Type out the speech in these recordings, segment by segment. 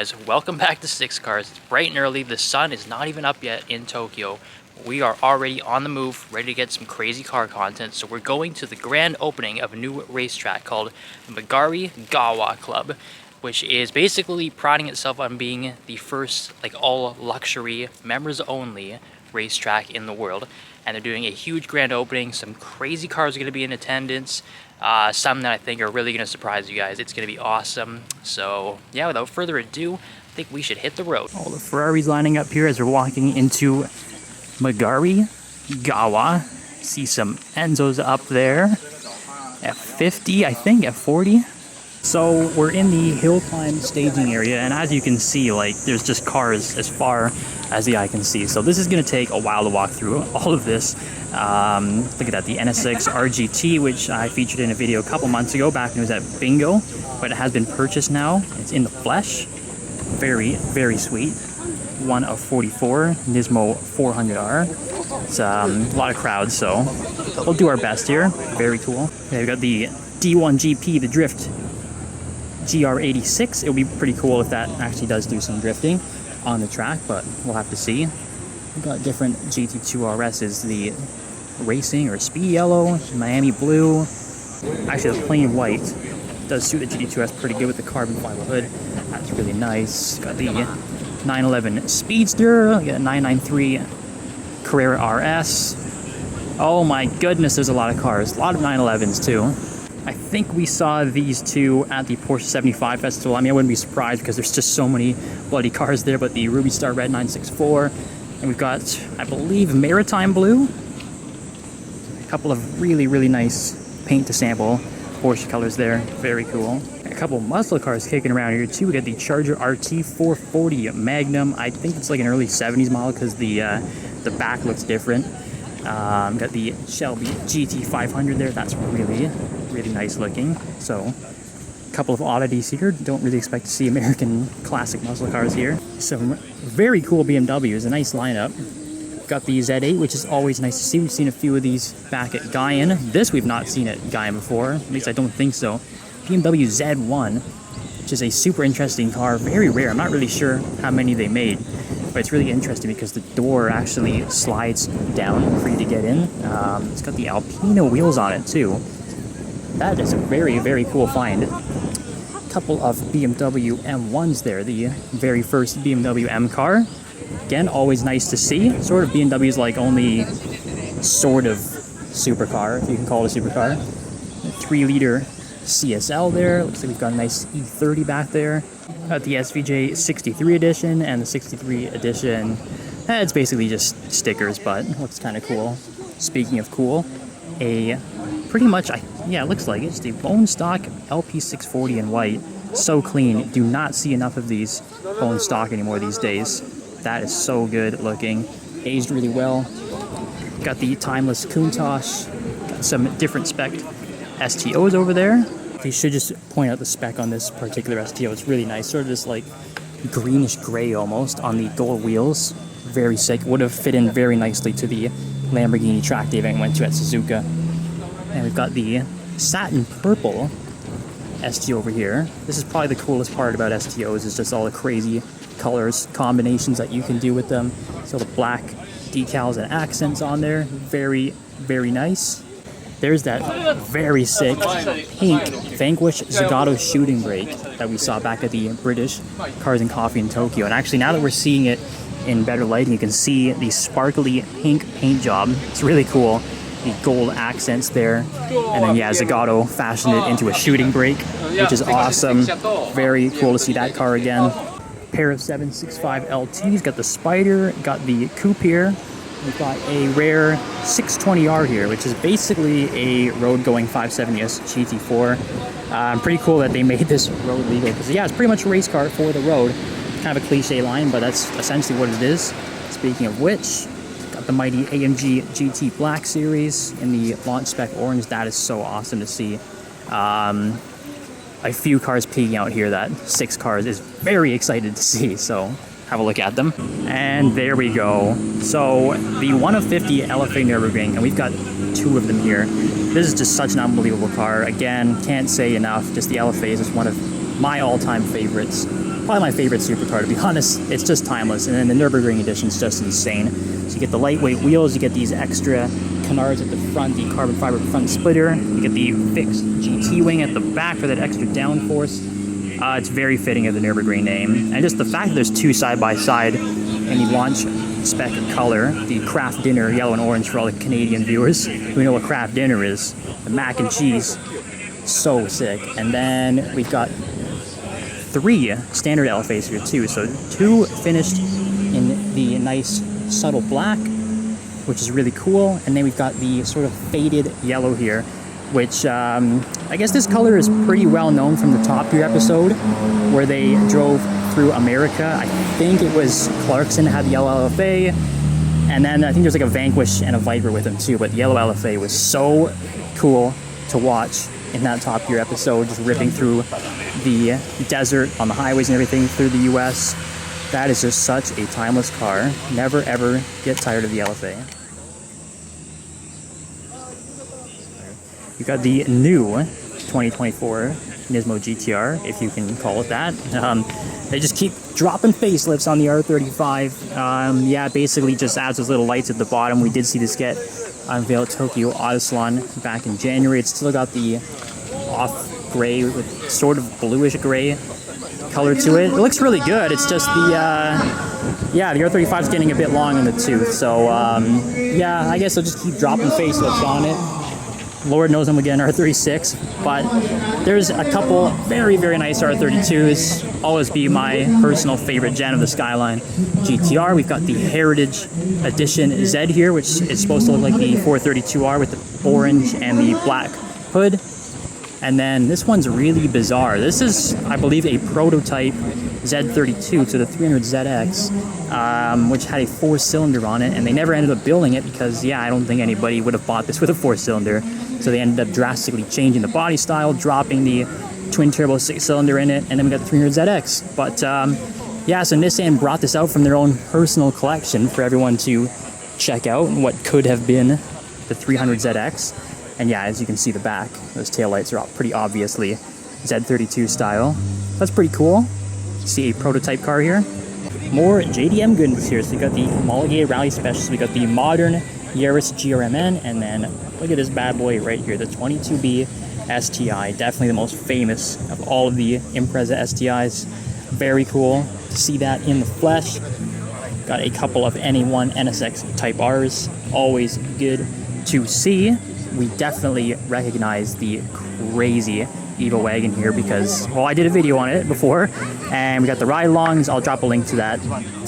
guys, welcome back to Six Cars. It's bright and early, the sun is not even up yet in Tokyo. We are already on the move, ready to get some crazy car content, so we're going to the grand opening of a new racetrack called the Magarigawa Club, which is basically priding itself on being the first all luxury, members only racetrack in the world. And they're doing a huge grand opening. Some crazy cars are going to be in attendance. Some that I think are really going to surprise you guys. It's going to be awesome. So yeah, without further ado, I think we should hit the road. All the Ferraris lining up here as we're walking into Magarigawa. See some Enzos up there. F50, I think, F40. So we're in the hill climb staging area, and as you can see, there's just cars as far as the eye can see. So this is going to take a while to walk through all of this. Look at that, the NSX RGT, which I featured in a video a couple months ago back when it was at Bingo, but it has been purchased now. It's in the flesh. Very, very sweet. One of 44, Nismo 400R. It's a lot of crowds, so we'll do our best here. Very cool. Okay, we've got the D1 GP, the Drift GR86. It would be pretty cool if that actually does do some drifting on the track, but we'll have to see. We've got different GT2 RSs, the racing or speed yellow, Miami blue. Actually, the plain white does suit the GT2S pretty good with the carbon fiber hood. That's really nice. Got the 911 Speedster, got a 993 Carrera RS. Oh my goodness, there's a lot of cars. A lot of 911s too. I think we saw these two at the Porsche 75 Festival. I mean, I wouldn't be surprised because there's just so many bloody cars there, but the Ruby Star Red 964. And we've got, I believe, Maritime Blue. A couple of really, really nice paint to sample Porsche colors there. Very cool. A couple muscle cars kicking around here too. We got the Charger RT 440 Magnum. I think it's like an early 70s model because the back looks different. Got the Shelby GT 500 there. That's really nice looking. So a couple of oddities here. Don't really expect to see American classic muscle cars here. Some very cool BMWs. A nice lineup. Got the Z8, which is always nice to see. We've seen a few of these back at Gaian. This we've not seen at Gaian before. At least I don't think so. BMW Z1, which is a super interesting car. Very rare. I'm not really sure how many they made, but it's really interesting because the door actually slides down for you to get in. It's got the Alpina wheels on it too. That is a very, very cool find. A couple of BMW M1s there, the very first BMW M car. Again, always nice to see. Sort of BMW's only sort of supercar, if you can call it a supercar. 3-liter CSL there. Looks like we've got a nice E30 back there. Got the SVJ 63 edition and the 63 edition. It's basically just stickers, but looks kind of cool. Speaking of cool, a pretty much, yeah, it looks like it's the bone stock LP640 in white. So clean. Do not see enough of these bone stock anymore these days. That is so good looking. Aged really well. Got the timeless Countach. Got some different spec STOs over there. We should just point out the spec on this particular STO. It's really nice. Sort of this greenish gray almost on the gold wheels. Very sick. Would have fit in very nicely to the Lamborghini track day event we went to at Suzuka. And we've got the satin purple STO over here. This is probably the coolest part about STOs, is just all the crazy colors, combinations that you can do with them. So the black decals and accents on there. Very, very nice. There's that very sick pink Vanquish Zagato shooting brake that we saw back at the British Cars and Coffee in Tokyo. And actually, now that we're seeing it in better lighting, you can see the sparkly pink paint job. It's really cool. The gold accents there. And then, yeah, Zagato fashioned it into a shooting brake, which is awesome. Very cool to see that car again. Pair of 765 LTs. Got the Spider, got the Coupe here. We've got a rare 620R here, which is basically a road-going 570S GT4. Pretty cool that they made this road legal, because yeah, it's pretty much a race car for the road. Kind of a cliche line, but that's essentially what it is. Speaking of which, got the mighty AMG GT Black Series in the launch spec orange. That is so awesome to see. A few cars peeking out here that Six Cars is very excited to see, so have a look at them. And there we go. So the 1 of 50 LFA Nürburgring, and we've got 2 of them here. This is just such an unbelievable car. Again, can't say enough. Just the LFA is just one of my all-time favorites. Probably my favorite supercar, to be honest. It's just timeless. And then the Nürburgring edition is just insane. So you get the lightweight wheels, you get these extra canards at the front, the carbon fiber front splitter, you get the fixed GT wing at the back for that extra downforce. It's very fitting of the Nürburgring name. And just the fact that there's two side-by-side in the launch spec color, the Kraft Dinner yellow and orange for all the Canadian viewers who know what Kraft Dinner is, the mac and cheese, so sick. And then we've got 3 standard LFAs here too, so 2 finished in the nice subtle black, which is really cool, and then we've got the sort of faded yellow here, which I guess this color is pretty well known from the Top Gear episode where they drove through America. I think it was Clarkson had the yellow LFA, and then I think there's like a Vanquish and a Viper with him too, but the yellow LFA was so cool to watch in that Top Gear episode, just ripping through the desert on the highways and everything through the US. That is just such a timeless car. Never ever get tired of the LFA. You've got the new 2024 Nismo GTR, if you can call it that. They just keep dropping facelifts on the R35. Yeah, basically just adds those little lights at the bottom. We did see this get unveiled at Tokyo Auto Salon back in January. It's still got the off gray with sort of bluish gray color to it. It looks really good. It's just the yeah, the R35 is getting a bit long in the tooth. So yeah, I guess I'll just keep dropping facelifts on it. Lord knows I'm again R36, but there's a couple very, very nice R32s. Always be my personal favorite gen of the Skyline GTR. We've got the Heritage Edition Z here, which is supposed to look like the 432R with the orange and the black hood. And then this one's really bizarre. This is, I believe, a prototype Z32 to the 300ZX, which had a 4-cylinder on it, and they never ended up building it because, yeah, I don't think anybody would have bought this with a 4-cylinder. So they ended up drastically changing the body style, dropping the twin-turbo 6-cylinder in it, and then we got the 300ZX. But, yeah, so Nissan brought this out from their own personal collection for everyone to check out what could have been the 300ZX. And yeah, as you can see the back, those taillights are all pretty obviously Z32 style. That's pretty cool. See a prototype car here. More JDM goodness here. So we got the Homologated Rally Specialist, we got the modern Yaris GRMN, and then look at this bad boy right here, the 22B STI. Definitely the most famous of all of the Impreza STIs. Very cool to see that in the flesh. Got a couple of NA1 NSX Type Rs. Always good to see. We definitely recognize the crazy Evo wagon here because, well, I did a video on it before, and we got the ride-alongs. I'll drop a link to that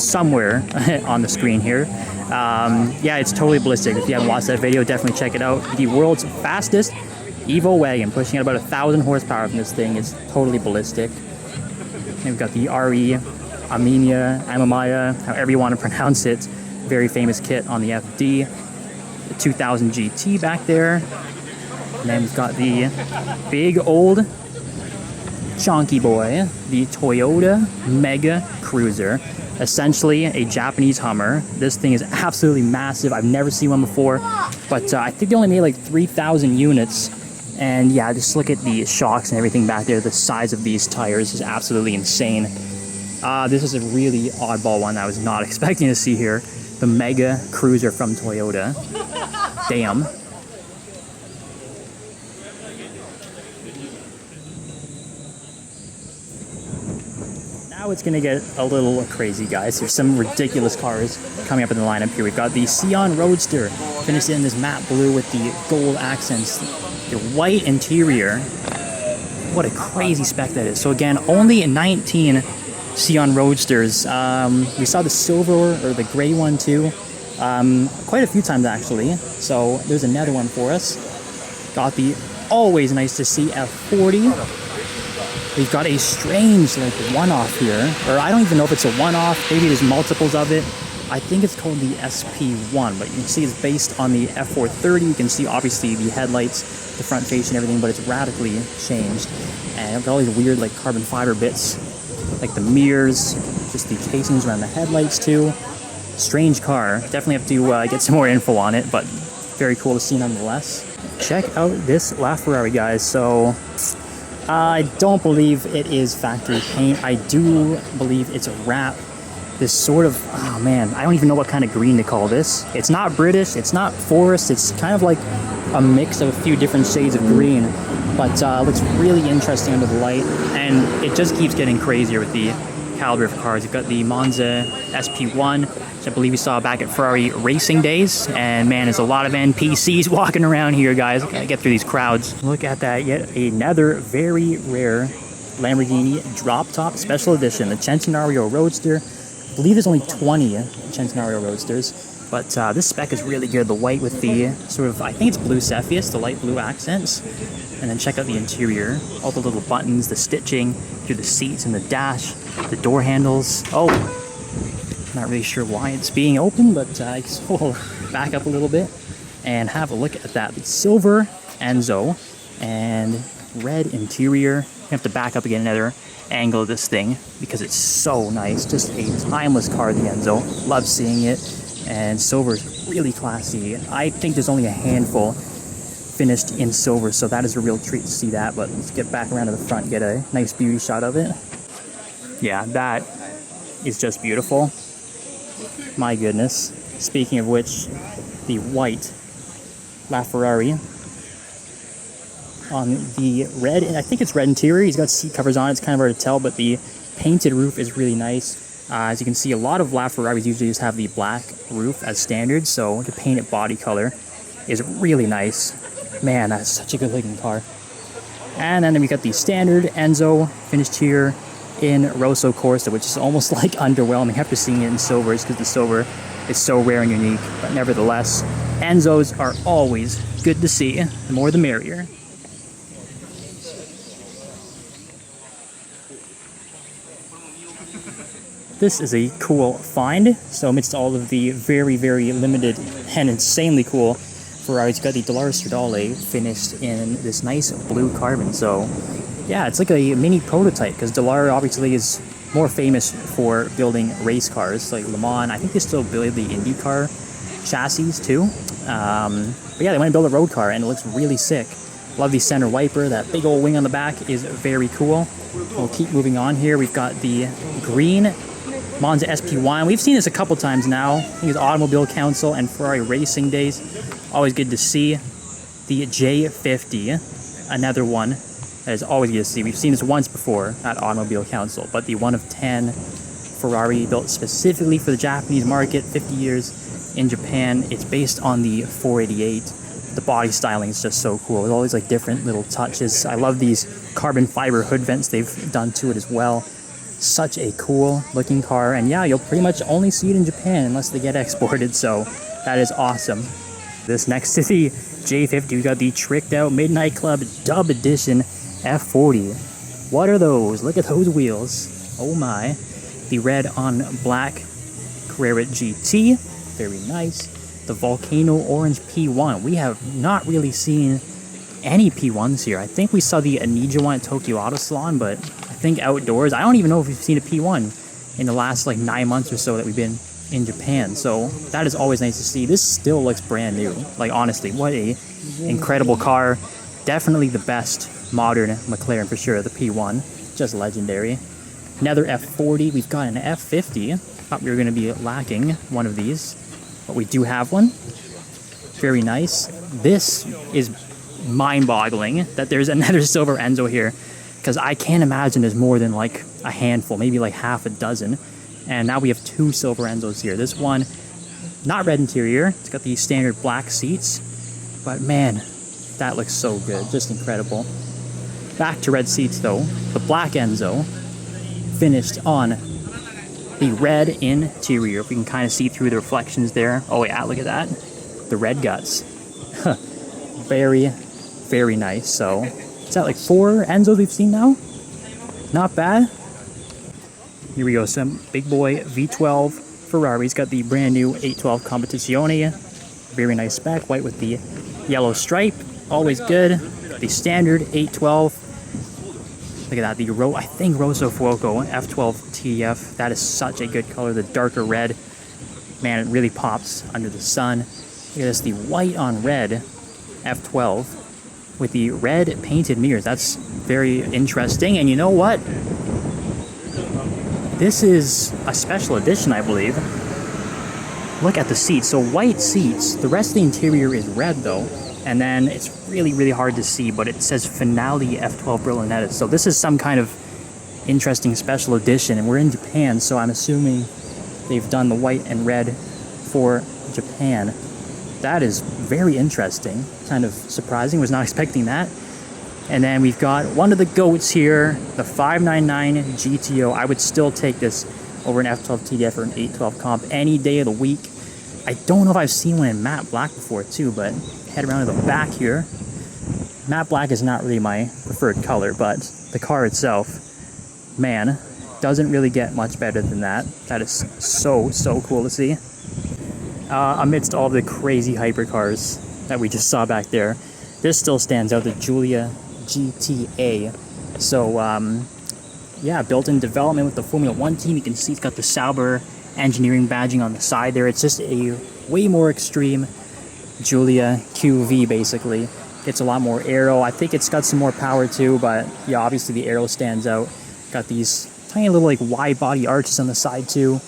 somewhere on the screen here. Yeah, it's totally ballistic. If you haven't watched that video, definitely check it out. The world's fastest Evo wagon, pushing at about 1,000 horsepower from this thing, is totally ballistic. And we've got the RE Amamiya, however you want to pronounce it. Very famous kit on the FD. The 2000 GT back there. And then we've got the big old chonky boy, the Toyota Mega Cruiser. Essentially a Japanese Hummer. This thing is absolutely massive. I've never seen one before, but I think they only made like 3,000 units. And yeah, just look at the shocks and everything back there. The size of these tires is absolutely insane. This is a really oddball one I was not expecting to see here. The Mega Cruiser from Toyota. Damn. Now it's gonna get a little crazy, guys. There's some ridiculous cars coming up in the lineup here. We've got the Scion Roadster, finished in this matte blue with the gold accents, the white interior. What a crazy spec that is. So again, only 19 Scion Roadsters. We saw the silver or the gray one too. Quite a few times actually. So there's another one for us. Got the always nice to see F40. We've got a strange like one-off here, or I don't even know if it's a one-off. Maybe there's multiples of it. I think it's called the SP1, but you can see it's based on the F430. You can see obviously the headlights, the front face and everything, but it's radically changed. And I've got all these weird like carbon fiber bits, like the mirrors, just the casings around the headlights too. Strange car. Definitely have to get some more info on it, but very cool to see nonetheless. Check out this LaFerrari, guys. So I don't believe it is factory paint. I do believe it's a wrap. This sort of, oh man, I don't even know what kind of green to call this. It's not British, it's not forest, it's kind of like a mix of a few different shades of green, but looks really interesting under the light, and it just keeps getting crazier with the caliber of cars. You've got the Monza SP1, which I believe we saw back at Ferrari racing days, and man, there's a lot of NPCs walking around here, guys. Gotta get through these crowds. Look at that, yet another very rare Lamborghini drop top special edition, the Centenario Roadster. I believe there's only 20 Centenario Roadsters, but this spec is really good. The white with the sort of, I think it's blue Cepheus, the light blue accents. And then check out the interior, all the little buttons, the stitching through the seats and the dash, the door handles. Oh, not really sure why it's being open, but I guess we'll back up a little bit and have a look at that. The silver Enzo and red interior. You have to back up again another angle of this thing because it's so nice. Just a timeless car, the Enzo. Love seeing it. And silver is really classy. I think there's only a handful finished in silver, so that is a real treat to see that. But let's get back around to the front and get a nice beauty shot of it. Yeah, that is just beautiful. My goodness. Speaking of which, the white LaFerrari on the red, and I think it's red interior. He's got seat covers on. It's kind of hard to tell, but the painted roof is really nice. As you can see, a lot of LaFerraris usually just have the black roof as standard, so the painted body color is really nice. Man, that's such a good looking car. And then we got the standard Enzo finished here in Rosso Corsa, which is almost like underwhelming after seeing it in silver, because the silver is so rare and unique. But nevertheless, Enzos are always good to see. The more the merrier. This is a cool find. So amidst all of the very, very limited and insanely cool Ferraris, you got the Dallara Stradale finished in this nice blue carbon. So yeah, it's like a mini prototype, because Dallara obviously is more famous for building race cars like Le Mans. I think they still build the IndyCar chassis too. But yeah, they want to build a road car and it looks really sick. Love the center wiper. That big old wing on the back is very cool. We'll keep moving on here. We've got the green Monza SP1. We've seen this a couple times now. I think it's Automobile Council and Ferrari Racing Days. Always good to see. The J50, another one that is always good to see. We've seen this once before at Automobile Council, but the 1 of 10 Ferrari built specifically for the Japanese market, 50 years in Japan. It's based on the 488. The body styling is just so cool. There's always like different little touches. I love these carbon fiber hood vents they've done to it as well. Such a cool looking car, and yeah, you'll pretty much only see it in Japan unless they get exported, so that is awesome. This next to the J50, we got the tricked out Midnight Club Dub Edition F40. What are those? Look at those wheels. Oh my. The red on black Carrera GT, very nice. The Volcano Orange P1. We have not really seen any P1s here. I think we saw the Anija one at Tokyo Auto Salon, but I think outdoors, I don't even know if we've seen a P1 in the last like 9 months or so that we've been in Japan. So that is always nice to see. This still looks brand new. Like honestly, what a incredible car. Definitely the best modern McLaren for sure. The P1, just legendary. Another F40. We've got an F50. Thought we were going to be lacking one of these, but we do have one. Very nice. This is mind-boggling that there's another silver Enzo here, because I can't imagine there's more than like a handful, maybe like half a dozen. And now we have 2 silver Enzos here. This one, not red interior. It's got the standard black seats, but man, that looks so good. Just incredible. Back to red seats though. The black Enzo finished on the red interior. If we can kind of see through the reflections there. Oh yeah, look at that. The red guts. Very, very nice. So, is that like 4 Enzos we've seen now? Not bad. Here we go, some big boy V12 Ferrari's got the brand new 812 Competizione. Very nice spec, white with the yellow stripe. Always good. The standard 812. Look at that, the I think Rosso Fuoco F12 TDF. That is such a good color, the darker red. Man, it really pops under the sun. Look at this, the white on red F12 with the red painted mirrors. That's Very interesting. And you know what? This is a special edition, I believe. Look at the seats. So white seats. The rest of the interior is red though. And then it's really, really hard to see, but it says Finale F12 Berlinetta. So this is some kind of interesting special edition. And we're in Japan, so I'm assuming they've done the white and red for Japan. That is very interesting. Kind of surprising. Was not expecting that. And then we've got one of the goats here, the 599 GTO. I would still take this over an F12 TDF or an 812 comp any day of the week. I don't know if I've seen one in matte black before too, but head around to the back here. Matte black is not really my preferred color, but the car itself, man, doesn't really get much better than that. That is so, so cool to see. Amidst all the crazy hypercars that we just saw back there, this still stands out, the Giulia GTA. So yeah, built-in development with the Formula 1 team. You can see it's got the Sauber engineering badging on the side there. It's just a way more extreme Giulia QV basically. It's a lot more aero. I think it's got some more power too, but yeah, obviously the aero stands out. Got these tiny little like wide body arches on the side too.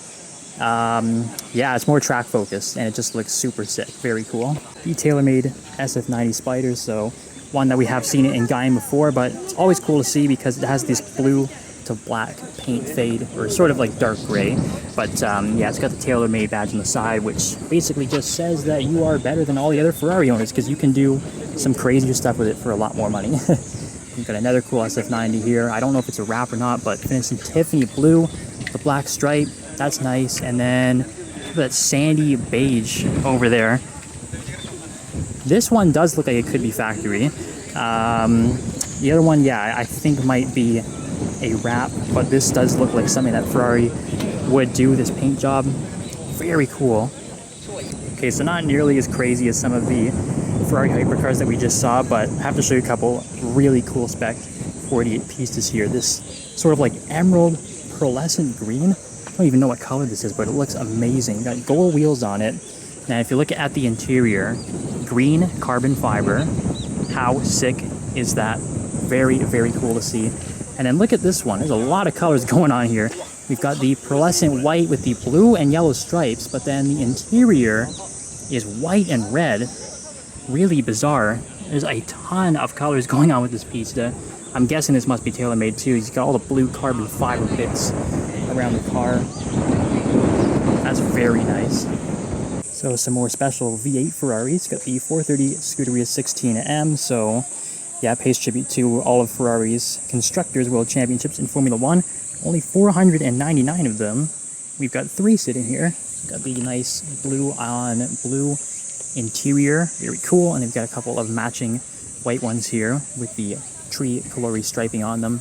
Yeah, it's more track focused and it just looks super sick. Very cool. The Tailor-made SF90 Spiders, so one that we have seen it in Gaim before, but it's always cool to see because it has this blue to black paint fade, or sort of like dark gray. But yeah, it's got the Tailor-made badge on the side, which basically just says that you are better than all the other Ferrari owners because you can do some crazier stuff with it for a lot more money. We've got another cool SF90 here. I don't know if it's a wrap or not, but finished in Tiffany blue, the black stripe. That's nice. And then that sandy beige over there. This one does look like it could be factory. The other one, yeah, I think might be a wrap, but this does look like something that Ferrari would do, this paint job. Very cool. Okay, so not nearly as crazy as some of the Ferrari hypercars that we just saw, but I have to show you a couple really cool spec 48 pieces here. This sort of like emerald pearlescent green. I don't even know what color this is, but it looks amazing. Got gold wheels on it. Now, if you look at the interior, green carbon fiber. How sick is that? Very, very cool to see. And then look at this one. There's a lot of colors going on here. We've got the pearlescent white with the blue and yellow stripes, but then the interior is white and red. Really bizarre. There's a ton of colors going on with this pizza. I'm guessing this must be tailor-made too. He's got all the blue carbon fiber bits around the car. That's very nice. So some more special V8 Ferraris. Got the 430 Scuderia 16M. So yeah, pays tribute to all of Ferrari's Constructors World Championships in Formula 1. Only 499 of them. We've got 3 sitting here. Got the nice blue on blue interior. Very cool. And they've got a couple of matching white ones here with the tricolore striping on them.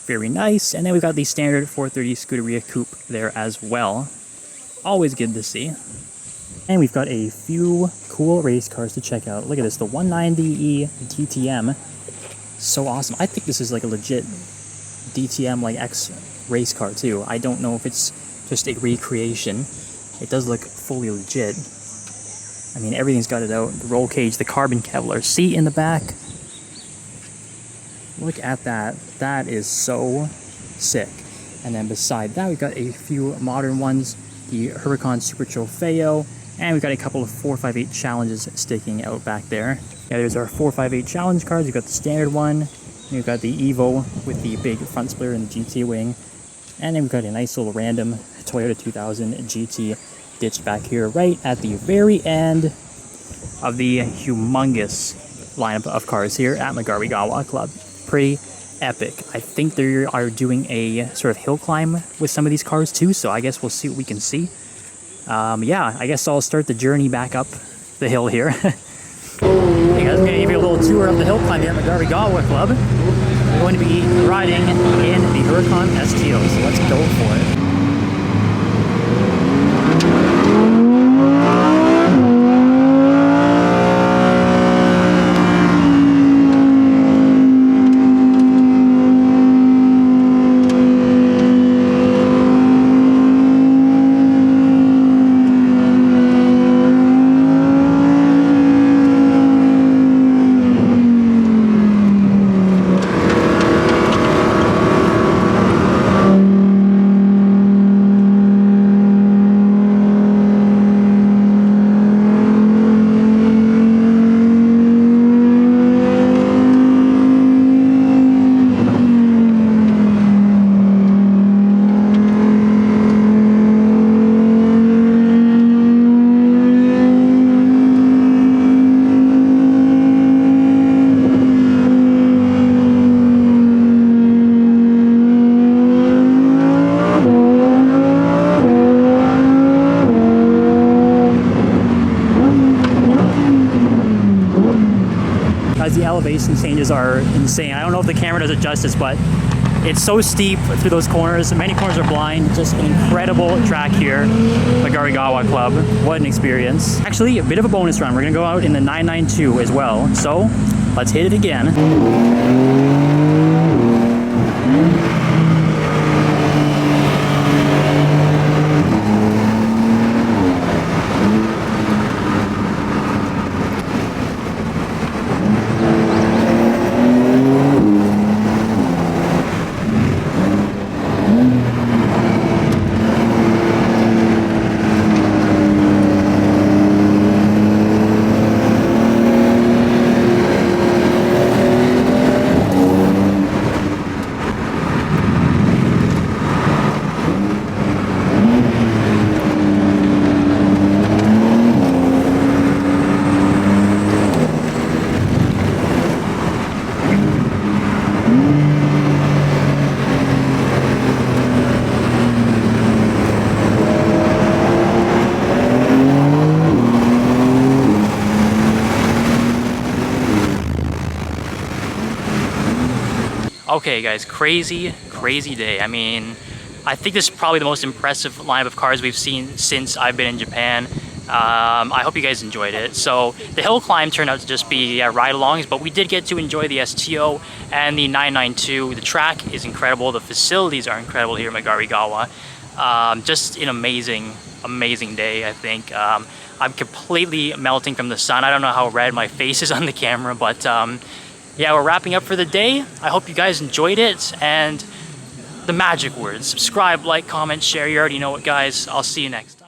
Very nice. And then we've got the standard 430 Scuderia Coupe there as well. Always good to see. And we've got a few cool race cars to check out. Look at this, the 190E DTM. So awesome. I think this is like a legit DTM like X race car too. I don't know if it's just a recreation. It does look fully legit. I mean, everything's got it out. The roll cage, the carbon Kevlar seat in the back. Look at that. That is so sick. And then beside that, we've got a few modern ones. The Huracan Super Trofeo. And we've got a couple of 458 challenges sticking out back there. Yeah, there's our 458 challenge cars. We've got the standard one. We've got the Evo with the big front splitter and the GT wing. And then we've got a nice little random Toyota 2000 GT ditched back here right at the very end of the humongous lineup of cars here at Magarigawa Club. Pretty epic. I think they are doing a sort of hill climb with some of these cars too, so I guess we'll see what we can see. Yeah, I guess I'll start the journey back up the hill here. Hey guys, I'm going to give you a little tour of the hill climb here at Magarigawa Club. We're going to be riding in the Huracan STO, so let's go for it. elevation changes are insane. I don't know if the camera does it justice, but it's so steep through those corners. Many corners are blind. Just an incredible track here, Magarigawa Club. What an experience. Actually, a bit of a bonus run. We're gonna go out in the 992 as well. So let's hit it again. Okay guys, crazy day. I mean, I think this is probably the most impressive lineup of cars we've seen since I've been in Japan. I hope you guys enjoyed it. So the hill climb turned out to just be ride-alongs, but we did get to enjoy the STO and the 992. The track is incredible. The facilities are incredible here at Magarigawa. Just an amazing day, I think. I'm completely melting from the sun. I don't know how red my face is on the camera, but yeah, we're wrapping up for the day. I hope you guys enjoyed it, and the magic words: subscribe, like, comment, share. You already know it, guys. I'll see you next time.